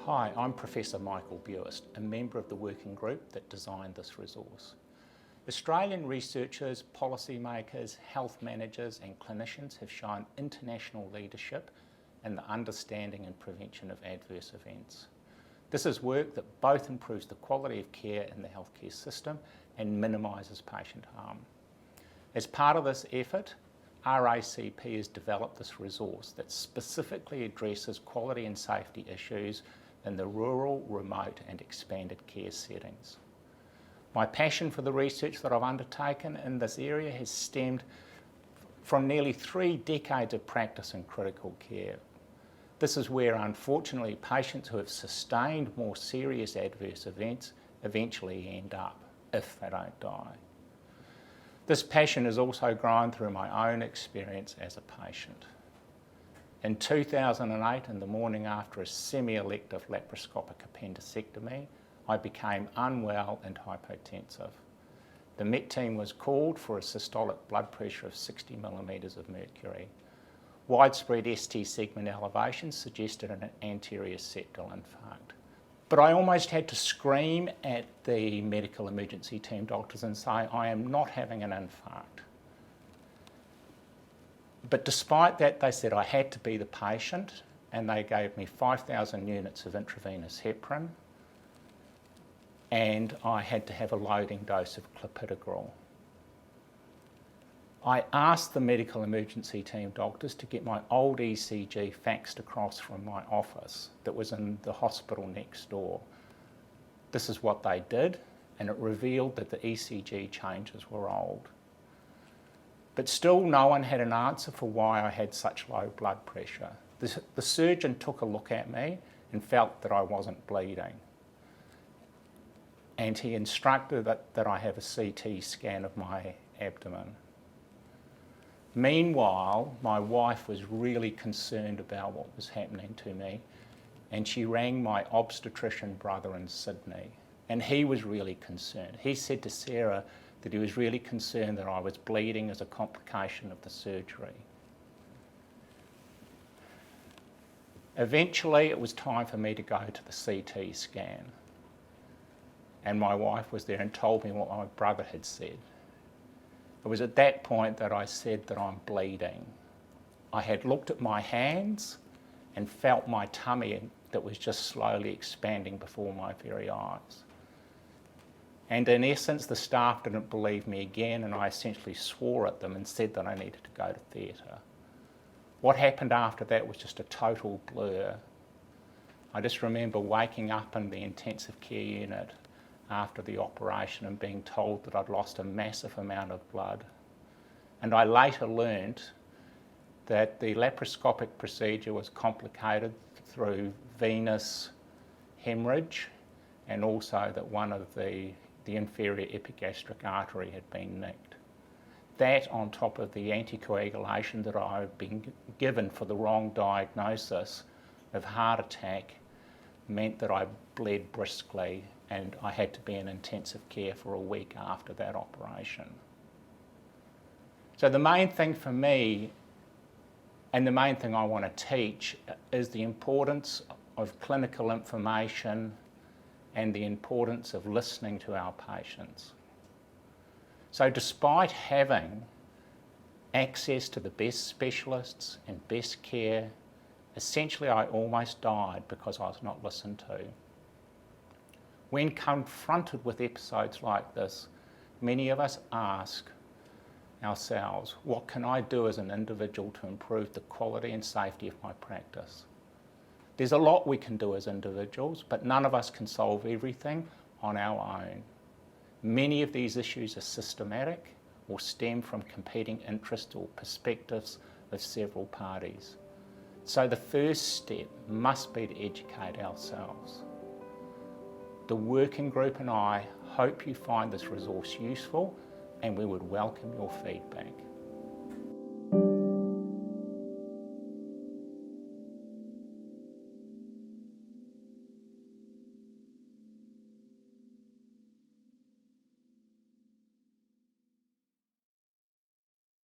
Hi, I'm Professor Michael Buist, a member of the working group that designed this resource. Australian researchers, policymakers, health managers and clinicians have shown international leadership in the understanding and prevention of adverse events. This is work that both improves the quality of care in the healthcare system and minimises patient harm. As part of this effort, RACP has developed this resource that specifically addresses quality and safety issues in the rural, remote and expanded care settings. My passion for the research that I've undertaken in this area has stemmed from nearly 3 decades of practice in critical care. This is where, unfortunately, patients who have sustained more serious adverse events eventually end up, if they don't die. This passion has also grown through my own experience as a patient. In 2008, in the morning after a semi-elective laparoscopic appendectomy, I became unwell and hypotensive. The MET team was called for a systolic blood pressure of 60 millimetres of mercury. Widespread ST segment elevation suggested an anterior septal infarct. But I almost had to scream at the medical emergency team doctors and say, I am not having an infarct. But despite that, they said I had to be the patient, and they gave me 5,000 units of intravenous heparin, and I had to have a loading dose of clopidogrel. I asked the medical emergency team doctors to get my old ECG faxed across from my office that was in the hospital next door. This is what they did, and it revealed that the ECG changes were old. But still no one had an answer for why I had such low blood pressure. The surgeon took a look at me and felt that I wasn't bleeding. And he instructed that I have a CT scan of my abdomen. Meanwhile, my wife was really concerned about what was happening to me, and she rang my obstetrician brother in Sydney, and he was really concerned. He said to Sarah that he was really concerned that I was bleeding as a complication of the surgery. Eventually, it was time for me to go to the CT scan, and my wife was there and told me what my brother had said. It was at that point that I said that I'm bleeding. I had looked at my hands and felt my tummy that was just slowly expanding before my very eyes. And in essence, the staff didn't believe me again, and I essentially swore at them and said that I needed to go to theatre. What happened after that was just a total blur. I just remember waking up in the intensive care unit after the operation and being told that I'd lost a massive amount of blood. And I later learnt that the laparoscopic procedure was complicated through venous hemorrhage, and also that one of the inferior epigastric artery had been nicked. That, on top of the anticoagulation that I've been given for the wrong diagnosis of heart attack, meant that I bled briskly, and I had to be in intensive care for a week after that operation. So the main thing for me, and the main thing I want to teach, is the importance of clinical information and the importance of listening to our patients. So despite having access to the best specialists and best care, essentially I almost died because I was not listened to. When confronted with episodes like this, many of us ask ourselves, what can I do as an individual to improve the quality and safety of my practice? There's a lot we can do as individuals, but none of us can solve everything on our own. Many of these issues are systematic or stem from competing interests or perspectives of several parties. So the first step must be to educate ourselves. The working group and I hope you find this resource useful, and we would welcome your feedback.